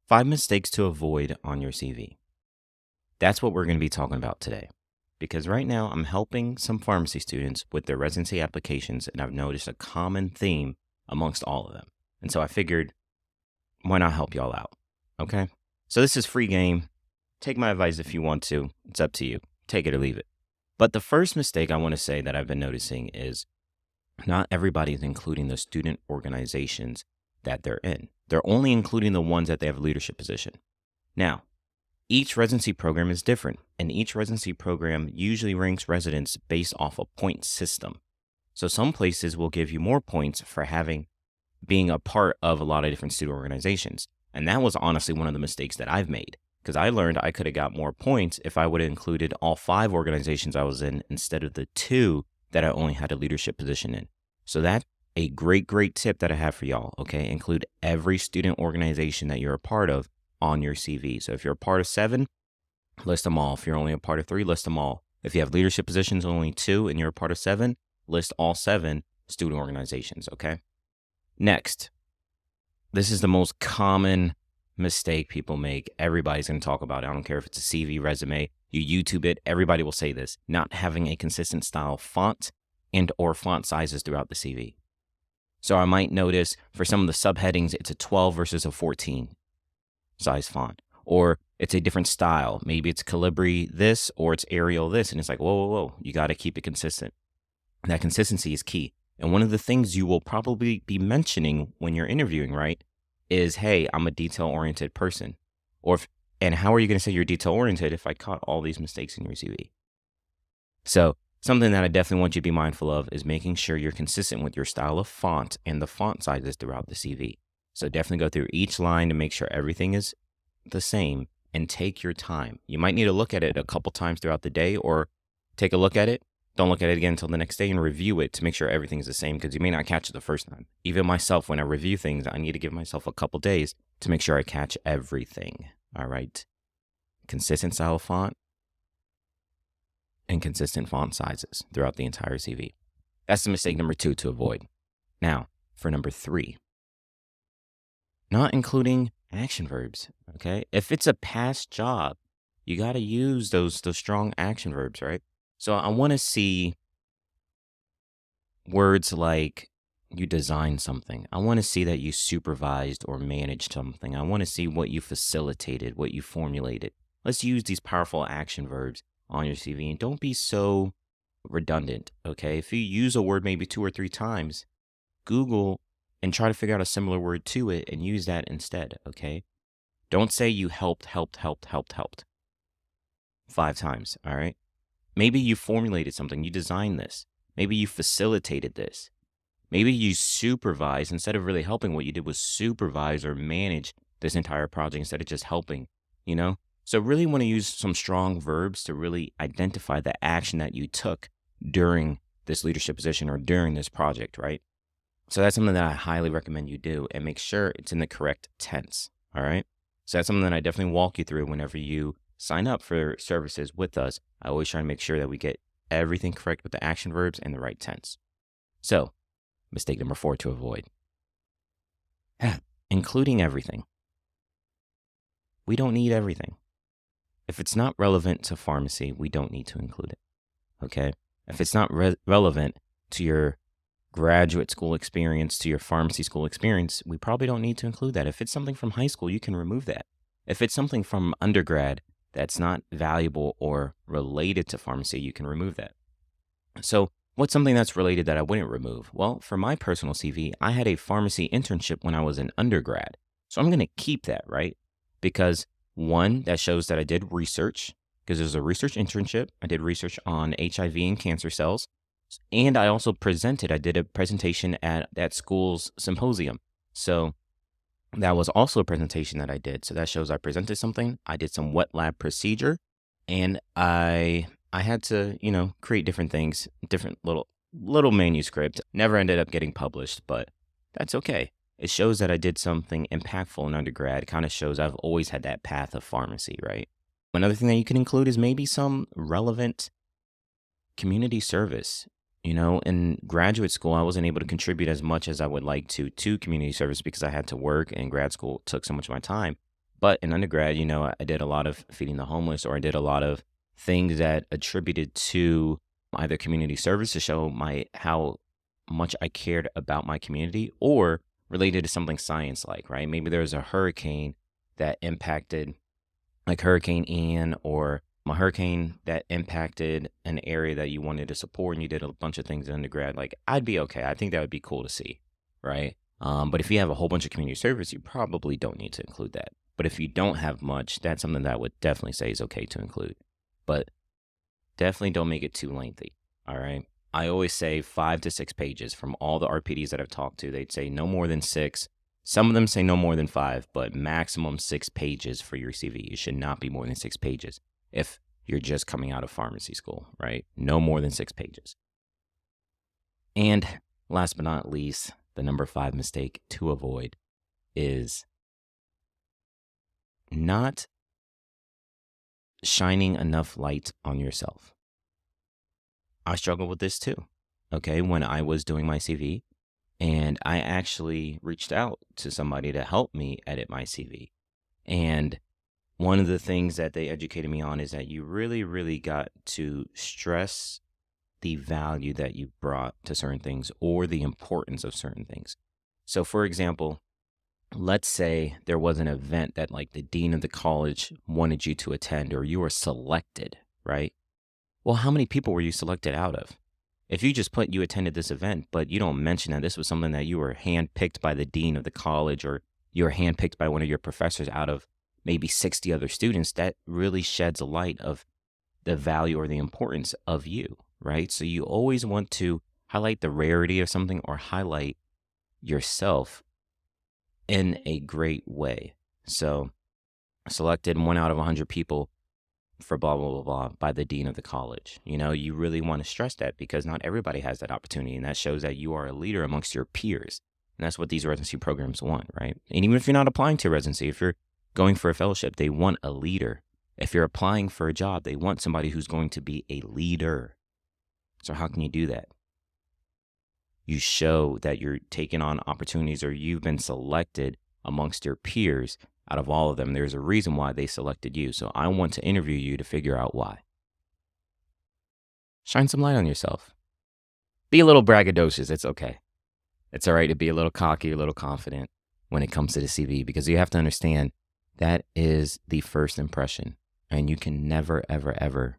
5 mistakes to avoid on your CV. That's what we're going to be talking about today. Because right now I'm helping some pharmacy students with their residency applications, and I've noticed a common theme amongst all of them. And so I figured, why not help y'all out? Okay. So this is free game. Take my advice if you want to. It's up to you. Take it or leave it. But the first mistake I want to say that I've been noticing is not everybody is including the student organizations that they're in. They're only including the ones that they have a leadership position. Now, each residency program is different, and each residency program usually ranks residents based off a point system. So some places will give you more points for being a part of a lot of different student organizations. And that was honestly one of the mistakes that I've made, because I learned I could have got more points if I would have included all 5 organizations I was in instead of the 2 that I only had a leadership position in. So that's a great tip that I have for y'all, okay? Include every student organization that you're a part of on your CV. So if you're a part of 7, list them all. If you're only a part of 3, list them all. If you have leadership positions only 2 and you're a part of 7, list all 7 student organizations, okay? Next, this is the most common mistake people make. Everybody's going to talk about it. I don't care if it's a CV, resume, you YouTube it, everybody will say this: not having a consistent style font and or font sizes throughout the CV. So I might notice for some of the subheadings, it's a 12 versus a 14 size font, or it's a different style. Maybe it's Calibri this, or it's Arial this. And it's like, whoa. You got to keep it consistent. And that consistency is key. And one of the things you will probably be mentioning when you're interviewing, right, is, hey, I'm a detail-oriented person. And how are you going to say you're detail-oriented if I caught all these mistakes in your CV? So something that I definitely want you to be mindful of is making sure you're consistent with your style of font and the font sizes throughout the CV. So definitely go through each line to make sure everything is the same, and take your time. You might need to look at it a couple times throughout the day, or take a look at it. Don't look at it again until the next day and review it to make sure everything's the same, because you may not catch it the first time. Even myself, when I review things, I need to give myself a couple days to make sure I catch everything. All right. Consistent style of font and consistent font sizes throughout the entire CV. That's the mistake number 2 to avoid. Now, for number 3, not including action verbs, okay? If it's a past job, you got to use those strong action verbs, right? So I want to see words like you designed something. I want to see that you supervised or managed something. I want to see what you facilitated, what you formulated. Let's use these powerful action verbs on your CV, and don't be so redundant, okay? If you use a word maybe 2 or 3 times, Google and try to figure out a similar word to it and use that instead, okay? Don't say you helped 5 times, all right? Maybe you formulated something, you designed this. Maybe you facilitated this. Maybe you supervised. Instead of really helping, what you did was supervise or manage this entire project instead of just helping, you know? So really want to use some strong verbs to really identify the action that you took during this leadership position or during this project, right? So that's something that I highly recommend you do, and make sure it's in the correct tense, all right? So that's something that I definitely walk you through whenever you sign up for services with us. I always try to make sure that we get everything correct with the action verbs and the right tense. So, mistake number 4 to avoid. Including everything. We don't need everything. If it's not relevant to pharmacy, we don't need to include it, okay? If it's not relevant to your graduate school experience, to your pharmacy school experience, we probably don't need to include that. If it's something from high school, you can remove that. If it's something from undergrad that's not valuable or related to pharmacy, you can remove that. So what's something that's related that I wouldn't remove? Well, for my personal CV, I had a pharmacy internship when I was an undergrad. So I'm going to keep that, right? Because 1, that shows that I did research, because it was a research internship. I did research on HIV and cancer cells. And I also I did a presentation at that school's symposium. So that was also a presentation that I did. So that shows I presented something. I did some wet lab procedure, and I had to, create different things, different little manuscript. Never ended up getting published, but that's okay. It shows that I did something impactful in undergrad. It kind of shows I've always had that path of pharmacy, right? Another thing that you can include is maybe some relevant community service. In graduate school, I wasn't able to contribute as much as I would like to community service because I had to work, and grad school took so much of my time. But in undergrad, I did a lot of feeding the homeless, or I did a lot of things that attributed to either community service to show how much I cared about my community, or related to something science like, right? Maybe there was a hurricane that impacted, like Hurricane Ian, or a hurricane that impacted an area that you wanted to support, and you did a bunch of things in undergrad. Like, I'd be okay. I think that would be cool to see, right? But if you have a whole bunch of community service, you probably don't need to include that. But if you don't have much, that's something that I would definitely say is okay to include. But definitely don't make it too lengthy. All right. I always say 5 to 6 pages. From all the RPDs that I've talked to, they'd say no more than 6. Some of them say no more than 5, but maximum 6 pages for your CV. You should not be more than 6 pages if you're just coming out of pharmacy school, right? No more than 6 pages. And last but not least, the number 5 mistake to avoid is not shining enough light on yourself. I struggle with this too. Okay. When I was doing my CV, and I actually reached out to somebody to help me edit my CV. And one of the things that they educated me on is that you really, really got to stress the value that you brought to certain things, or the importance of certain things. So, for example, let's say there was an event that, like, the dean of the college wanted you to attend, or you were selected, right? Well, how many people were you selected out of? If you just put you attended this event, but you don't mention that this was something that you were handpicked by the dean of the college, or you were handpicked by one of your professors out of maybe 60 other students, that really sheds a light of the value or the importance of you, right? So you always want to highlight the rarity of something, or highlight yourself in a great way. So, selected 1 out of 100 people for blah, blah, blah, blah by the dean of the college. You really want to stress that, because not everybody has that opportunity. And that shows that you are a leader amongst your peers. And that's what these residency programs want, right? And even if you're not applying to residency, if you're going for a fellowship, they want a leader. If you're applying for a job, they want somebody who's going to be a leader. So how can you do that? You show that you're taking on opportunities, or you've been selected amongst your peers. Out of all of them, there's a reason why they selected you. So I want to interview you to figure out why. Shine some light on yourself. Be a little braggadocious. It's okay. It's all right to be a little cocky, a little confident when it comes to the CV, because you have to understand that is the first impression, and you can never, ever, ever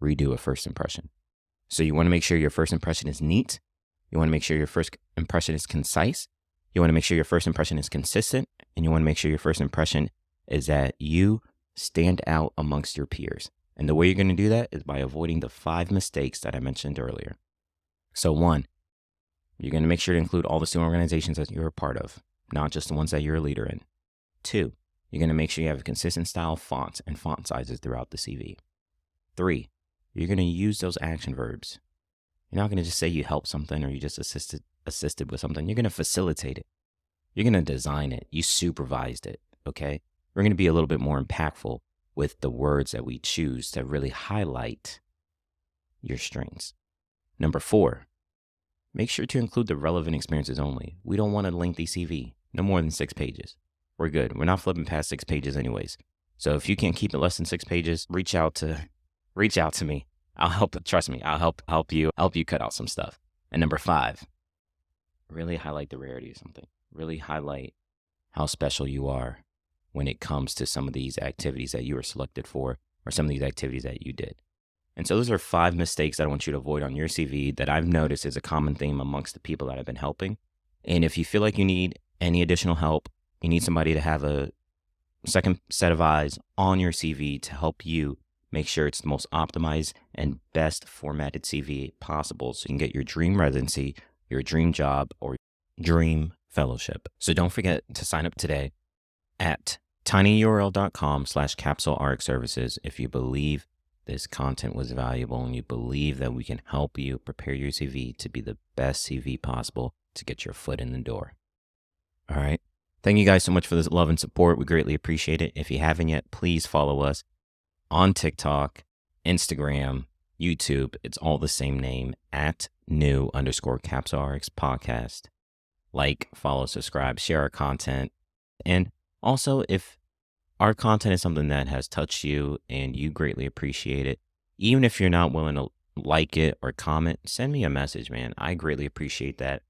redo a first impression. So you want to make sure your first impression is neat. You want to make sure your first impression is concise. You want to make sure your first impression is consistent, and you want to make sure your first impression is that you stand out amongst your peers. And the way you're going to do that is by avoiding the 5 mistakes that I mentioned earlier. So 1, you're going to make sure to include all the student organizations that you're a part of, not just the ones that you're a leader in. 2, you're going to make sure you have a consistent style of fonts and font sizes throughout the CV. 3, you're going to use those action verbs. You're not going to just say you helped something, or you just assisted with something. You're going to facilitate it. You're going to design it. You supervised it, okay? We're going to be a little bit more impactful with the words that we choose to really highlight your strengths. Number 4, make sure to include the relevant experiences only. We don't want a lengthy CV, no more than 6 pages. We're good. We're not flipping past 6 pages anyways. So if you can't keep it less than 6 pages, reach out to me. I'll help. Trust me, I'll help you cut out some stuff. And number 5, really highlight the rarity of something. Really highlight how special you are when it comes to some of these activities that you were selected for, or some of these activities that you did. And so those are 5 mistakes that I want you to avoid on your CV that I've noticed is a common theme amongst the people that I've been helping. And if you feel like you need any additional help, you need somebody to have a second set of eyes on your CV to help you make sure it's the most optimized and best formatted CV possible, so you can get your dream residency, your dream job, or dream fellowship. So don't forget to sign up today at tinyurl.com/capsulerxservices if you believe this content was valuable, and you believe that we can help you prepare your CV to be the best CV possible to get your foot in the door. All right. Thank you guys so much for this love and support. We greatly appreciate it. If you haven't yet, please follow us on TikTok, Instagram, YouTube. It's all the same name, at @new_CapsuleRx podcast. Like, follow, subscribe, share our content. And also, if our content is something that has touched you and you greatly appreciate it, even if you're not willing to like it or comment, send me a message, man. I greatly appreciate that.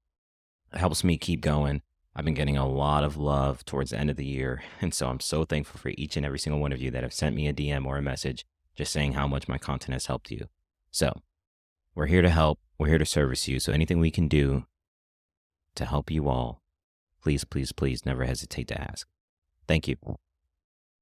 It helps me keep going. I've been getting a lot of love towards the end of the year. And so I'm so thankful for each and every single one of you that have sent me a DM or a message just saying how much my content has helped you. So we're here to help. We're here to service you. So anything we can do to help you all, please, please, please never hesitate to ask. Thank you.